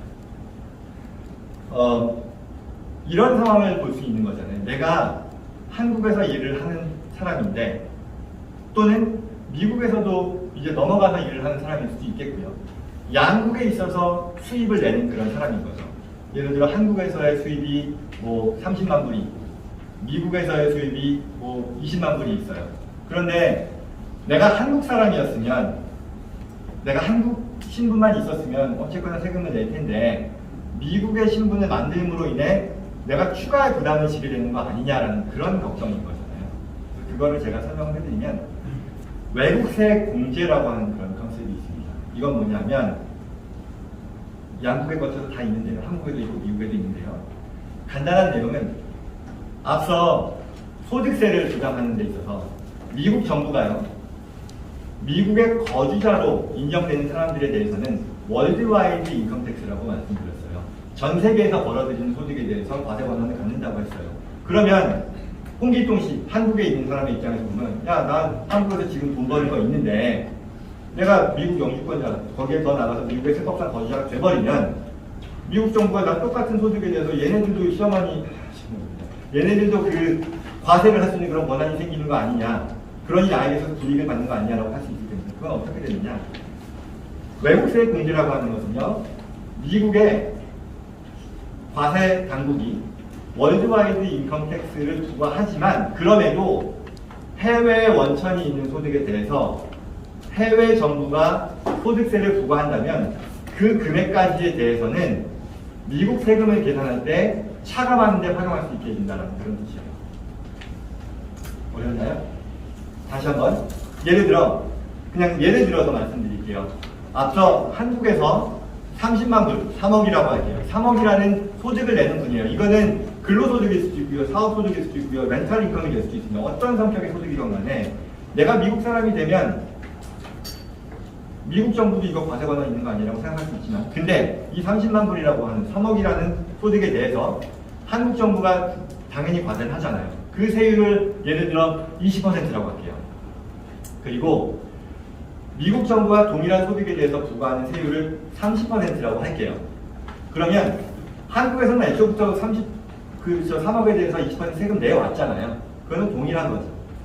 이런 상황을 볼 수 있는 거잖아요. 내가 한국에서 일을 하는 사람인데 또는 미국에서도 이제 넘어가서 일을 하는 사람일 수도 있겠고요. 양국에 있어서 수입을 내는 그런 사람인 거죠. 예를 들어 한국에서의 수입이 30만 불이, 미국에서의 수입이 20만 불이 있어요. 그런데 내가 한국 사람이었으면, 내가 한국 신분만 있었으면 어쨌거나 세금을 낼 텐데 미국의 신분을 만듦으로 인해 내가 추가 부담을 지게 되는 거 아니냐라는 그런 걱정인 거잖아요. 그거를 제가 설명을 해드리면 외국세 공제라고 하는 그런 컨셉이 있습니다. 이건 뭐냐면 양국에 거쳐서 다 있는데요. 한국에도 있고 미국에도 있는데요. 간단한 내용은 앞서 소득세를 부담하는 데 있어서 미국 정부가요. 미국의 거주자로 인정되는 사람들에 대해서는 월드와이드 인컴택스라고 말씀드렸어요. 전 세계에서 벌어들이는 소득에 대해서 과세 권한을 갖는다고 했어요. 그러면 홍길동 씨, 한국에 있는 사람의 입장에서 보면 나 한국에서 지금 돈 버는 거 있는데 내가 미국 영주권자, 거기에 더 나가서 미국의 세법상 거주자가 돼버리면 미국 정부가 나 똑같은 소득에 대해서 얘네들도 얘네들도 그 과세를 할 수 있는 그런 권한이 생기는 거 아니냐. 그러니 나에게서 불이익을 받는 거 아니냐라고 할 수 있기 때문에 그건 어떻게 되느냐. 외국세 공제라고 하는 것은요. 미국의 과세 당국이 월드와이드 인컴택스를 부과하지만 그럼에도 해외 원천이 있는 소득에 대해서 해외 정부가 소득세를 부과한다면 그 금액까지에 대해서는 미국 세금을 계산할 때 차감하는 데 활용할 수 있게 해준다는 그런 뜻이에요. 어렵나요? 다시 한번 예를 들어서 말씀드릴게요. 앞서 한국에서 30만 불, 3억이라고 할게요. 3억이라는 소득을 내는 분이에요. 이거는 근로소득일 수도 있고요, 사업소득일 수도 있고요, 렌탈 인컴이 될 수도 있습니다. 어떤 성격의 소득이건 간에 내가 미국 사람이 되면 미국 정부도 이거 과세 권한 있는 거 아니라고 생각할 수 있지만, 근데 이 30만 불이라고 하는 3억이라는 소득에 대해서 한국 정부가 당연히 과세를 하잖아요. 그 세율을 예를 들어 20%라고 할게요. 그리고 미국 정부와 동일한 소득에 대해서 부과하는 세율을 30%라고 할게요. 그러면 한국에서는 애초부터 3억에 대해서 20% 세금 내왔잖아요. 그거는 동일한 거죠.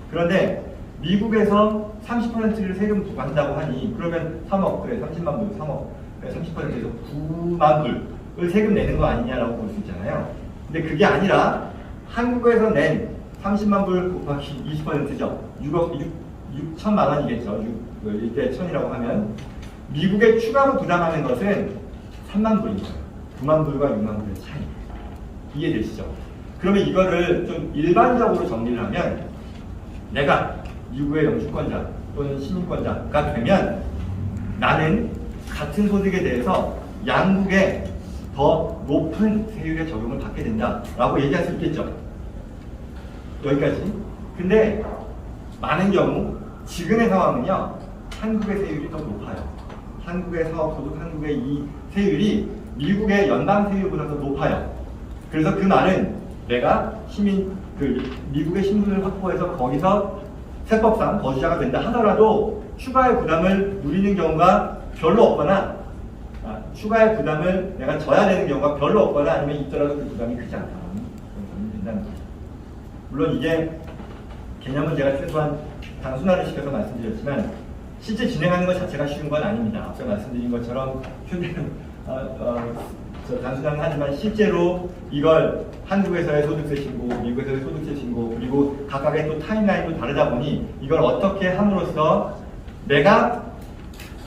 그런데 미국에서 30%를 세금 부과한다고 하니 그러면 3억, 그래 30만 불, 3억, 그래 30%에서 9만 불을 세금 내는 거 아니냐라고 볼 수 있잖아요. 근데 그게 아니라 한국에서 낸 30만 불 곱하기 20%죠. 6천만 원이겠죠. 1대 1000이라고 하면 미국에 추가로 부담하는 것은 3만 불입니다. 9만 불과 6만 불의 차이. 이해되시죠? 그러면 이거를 좀 일반적으로 정리를 하면 내가 미국의 영주권자 또는 시민권자가 되면 나는 같은 소득에 대해서 양국의 더 높은 세율의 적용을 받게 된다라고 얘기할 수 있겠죠. 여기까지. 근데 많은 경우 지금의 상황은요, 한국의 세율이 더 높아요. 한국의 사업소득, 한국의 이 세율이 미국의 연방 세율보다 더 높아요. 그래서 그 말은 내가 미국의 신분을 확보해서 거기서 세법상 거주자가 된다 하더라도 추가의 부담을 누리는 경우가 별로 없거나, 추가의 부담을 내가 져야 되는 경우가 별로 없거나 아니면 있더라도 그 부담이 크지 않다. 그런 된다는 거죠. 물론 이게 개념은 제가 최소한 단순화를 시켜서 말씀드렸지만 실제 진행하는 것 자체가 쉬운 건 아닙니다. 앞서 말씀드린 것처럼 단순화는 하지만 실제로 이걸 한국에서의 소득세 신고, 미국에서의 소득세 신고, 그리고 각각의 또 타임라인도 다르다 보니 이걸 어떻게 함으로써 내가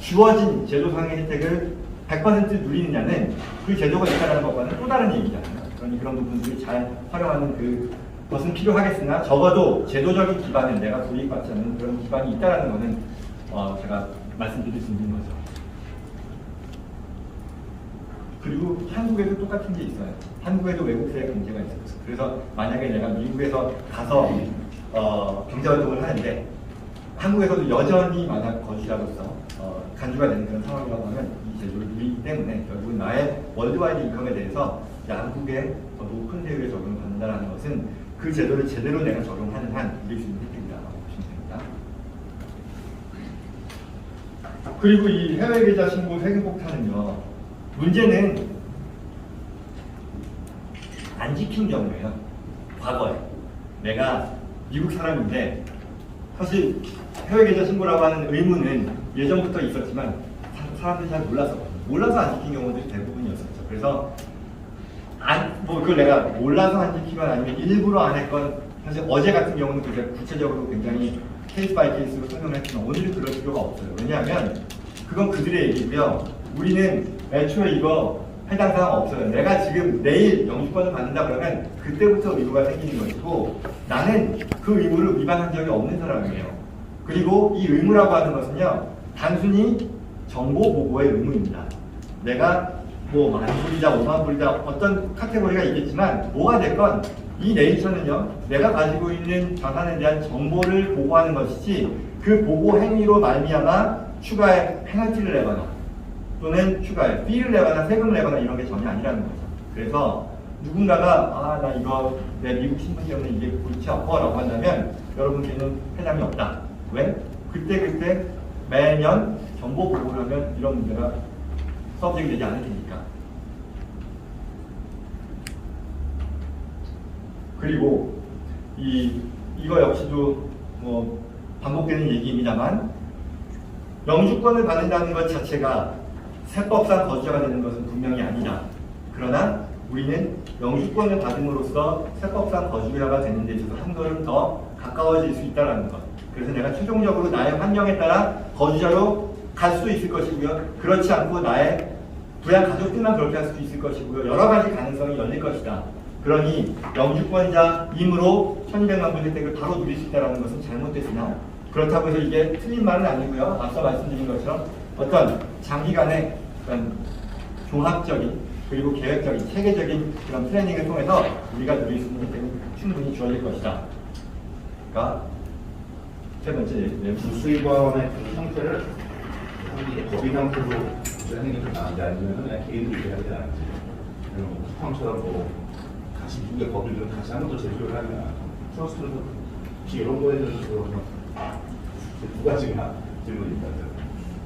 주어진 제도상의 혜택을 100% 누리느냐는 그 제도가 있다는 것과는 또 다른 얘기잖아요. 그러니 그런 부분들을 잘 활용하는 것은 필요하겠으나 적어도 제도적인 기반은 내가 불이익받지 않는 그런 기반이 있다는 것은 제가 말씀드릴 수 있는 거죠. 그리고 한국에도 똑같은 게 있어요. 한국에도 외국세 경제가 있어요. 그래서 만약에 내가 미국에서 가서 경제활동을 하는데 한국에서도 여전히 만약 거주자로서 간주가 되는 그런 상황이라고 하면 이 제도를 누리기 때문에 결국은 나의 월드와이드 인컴에 대해서 양국의 더 높은 세율에 적용을 받는다는 것은 그 제도를 제대로 내가 적용하는 한 누릴 수 있는 혜택이라고 보시면 됩니다. 그리고 이 해외 계좌 신고 세금 폭탄은요, 문제는 안 지킨 경우에요. 과거에 내가 미국 사람인데 사실 해외 계좌 신고라고 하는 의무는 예전부터 있었지만 사람들이 잘 몰라서 안 지킨 경우들이 대부분이었었죠. 그래서 그걸 내가 몰라서 안 지키건 아니면 일부러 안 했건, 사실 어제 같은 경우는 구체적으로 굉장히 케이스 바이 케이스로 설명을 했지만 오늘은 그럴 필요가 없어요. 왜냐하면 그건 그들의 얘기고요. 우리는 애초에 이거 해당 사항 없어요. 내가 지금 내일 영주권을 받는다 그러면 그때부터 의무가 생기는 것이고 나는 그 의무를 위반한 적이 없는 사람이에요. 그리고 이 의무라고 하는 것은요, 단순히 정보 보고의 의무입니다. 내가 뭐 10,000불이다 50,000불이다 어떤 카테고리가 있겠지만 뭐가 됐건 이 네이처는요, 내가 가지고 있는 자산에 대한 정보를 보고하는 것이지 그 보고 행위로 말미암아 추가의 페널티를 내거나 또는 추가의 피를 내거나 세금을 내거나 이런 게 전혀 아니라는 거죠. 그래서 누군가가 나 이거 내 미국 신분 때문에 이게 골치 아파 라고 한다면 여러분께는 해당이 없다. 왜? 그때 매년 정보 보고를 하면 이런 문제가 서브젝이 되지 않을 테니까. 그리고 이거 역시도 뭐 반복되는 얘기입니다만 영주권을 받는다는 것 자체가 세법상 거주자가 되는 것은 분명히 아니다. 그러나 우리는 영주권을 받음으로써 세법상 거주자가 되는 데 있어서 한 걸음 더 가까워질 수 있다는 것. 그래서 내가 최종적으로 나의 환경에 따라 거주자로 갈 수도 있을 것이고요. 그렇지 않고 나의 부양 가족들만 그렇게 할 수도 있을 것이고요. 여러 가지 가능성이 열릴 것이다. 그러니 영주권자이므로 1,200만 불 혜택을 바로 누릴 수 있다는 것은 잘못됐으나 그렇다고 해서 이게 틀린 말은 아니고요. 앞서 말씀드린 것처럼 어떤 장기간의 어떤 종합적인 그리고 계획적인 체계적인 그런 플래닝을 통해서 우리가 누릴 수 있는 혜택은 충분히 주어질 것이다. 가 세 번째 내용. 부수입원의 그 형태를 이게 법인 형태로 하는 게 더 나은지 아니면 그냥 개인들이 해야 되지 않은지. 그리고 쿠팡처럼 뭐 같이 미국의 법인들은 같이 한 번 더 제조를 하면 트러스트는 이런 거에 대해서 두 가지가 질문입니다.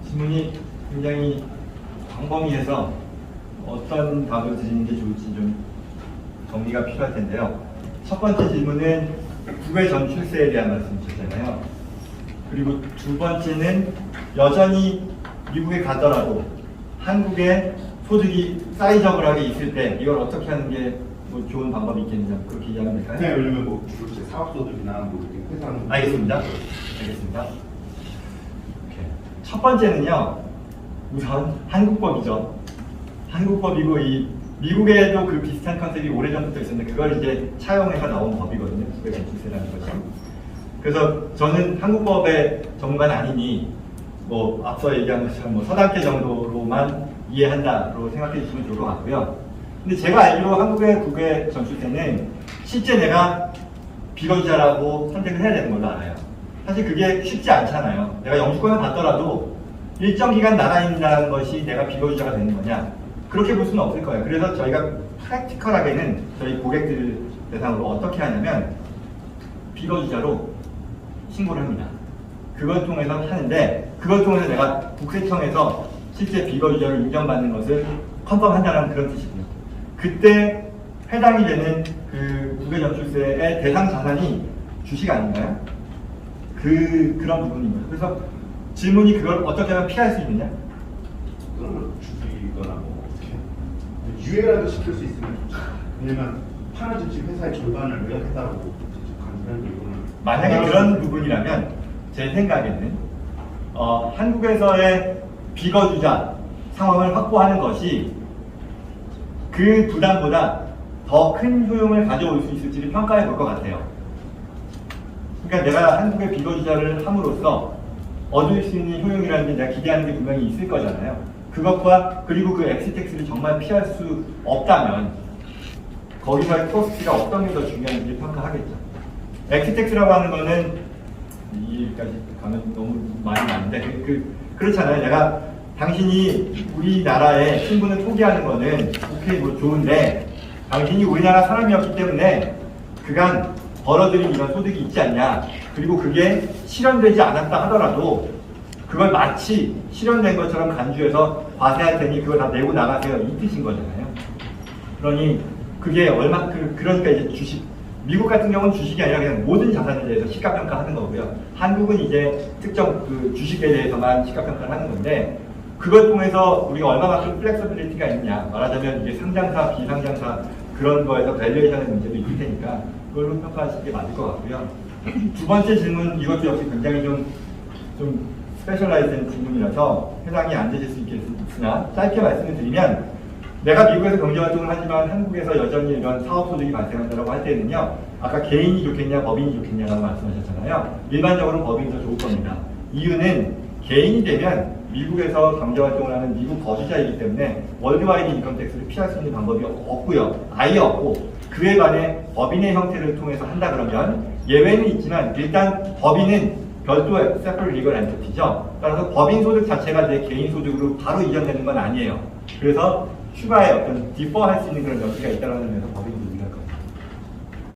질문이 굉장히 광범위해서 어떤 답을 드리는 게 좋을지 좀 정리가 필요할 텐데요. 첫 번째 질문은 국외 전출세에 대한 말씀이셨잖아요. 그리고 두 번째는 여전히 미국에 가더라도 한국에 소득이 사이저블하게 있을 때 이걸 어떻게 하는 게 뭐 좋은 방법이 있겠느냐, 그렇게 이해하면 될까요? 네, 왜냐면 뭐 주로 이제 사업소득이나 뭐 이렇게 회사는 알겠습니다. 오케이. 첫 번째는요, 우선 한국법이죠. 한국법이고 이 미국에도 그 비슷한 컨셉이 오래전부터 있었는데 그걸 이제 차용해서 나온 법이거든요. 국외 전출세라는 것이. 그래서 저는 한국법의 전문가는 아니니 뭐 앞서 얘기한 것처럼 뭐 서당계 정도로만 이해한다로 생각해 주시면 좋을 것 같고요. 근데 제가 알기로 한국의 국외 전출세는 실제 내가 비거주자라고 선택을 해야 되는 걸로 알아요. 사실 그게 쉽지 않잖아요. 내가 영주권을 받더라도 일정 기간 나가 있다는 것이 내가 비거주자가 되는 거냐, 그렇게 볼 수는 없을 거예요. 그래서 저희가 프랙티컬하게는 저희 고객들 대상으로 어떻게 하냐면 비거주자로 신고를 합니다. 그걸 통해서 하는데, 그걸 통해서 내가 국세청에서 실제 비거주자를 인정받는 것을 컨펌한다는 그런 뜻이고요. 그때 해당이 되는 그 국외전출세의 대상 자산이 주식 아닌가요? 그런 부분입니다. 그래서 질문이 그걸 어떻게 하면 피할 수 있느냐? 그러면 주기거나 뭐 어떻게 유예라도 시킬 수 있으면 좋죠. 왜냐면 파는 집집 회사의 절반을 매각했다고 간단한 이거는 만약에 그런 부분이라면 제 생각에는 한국에서의 비거주자 상황을 확보하는 것이 그 부담보다 더 큰 효용을 가져올 수 있을지를 평가해 볼 것 같아요. 그러니까 내가 한국의 비거주자를 함으로써 얻을 수 있는 효용이라는 게 내가 기대하는 게 분명히 있을 거잖아요. 그것과 그리고 그 엑스텍스를 정말 피할 수 없다면 거기서의 코스트가 어떤 게 더 중요한지 평가하겠죠. 엑스텍스라고 하는 거는 여기까지 가면 너무 많이 나는데 그렇잖아요. 내가 당신이 우리나라의 신분을 포기하는 거는 오케이 뭐 좋은데 당신이 우리나라 사람이었기 때문에 그간 벌어들인 이런 소득이 있지 않냐, 그리고 그게 실현되지 않았다 하더라도 그걸 마치 실현된 것처럼 간주해서 과세할 테니 그걸 다 내고 나가세요, 이 뜻인 거잖아요. 그러니 그게 그러니까 이제 주식, 미국 같은 경우는 주식이 아니라 그냥 모든 자산에 대해서 시가평가하는 거고요. 한국은 이제 특정 그 주식에 대해서만 시가평가를 하는 건데, 그걸 통해서 우리가 얼마만큼 플렉서빌리티가 있냐, 말하자면 이게 상장사, 비상장사 그런 거에서 밸류에이션의 문제도 있을 테니까 그걸로 평가하시는 게 맞을 것 같고요. 두 번째 질문, 이것도 역시 굉장히 좀 스페셜라이즈된 질문이라서 해당이 안 되실 수 있겠으나 짧게 말씀을 드리면, 내가 미국에서 경제활동을 하지만 한국에서 여전히 이런 사업소득이 발생한다고 할 때는요, 아까 개인이 좋겠냐 법인이 좋겠냐라고 말씀하셨잖아요. 일반적으로 법인이 더 좋을 겁니다. 이유는 개인이 되면 미국에서 경제활동을 하는 미국 거주자이기 때문에 월드와이드 인컴택스를 피할 수 있는 방법이 없고요. 아예 없고, 그에 반해 법인의 형태를 통해서 한다 그러면 예외는 있지만 일단 법인은 별도의 separate legal entity죠. 따라서 법인 소득 자체가 내 개인 소득으로 바로 이전되는 건 아니에요. 그래서 추가의 어떤 디퍼할 수 있는 그런 여지가 있다는 면에서 법인이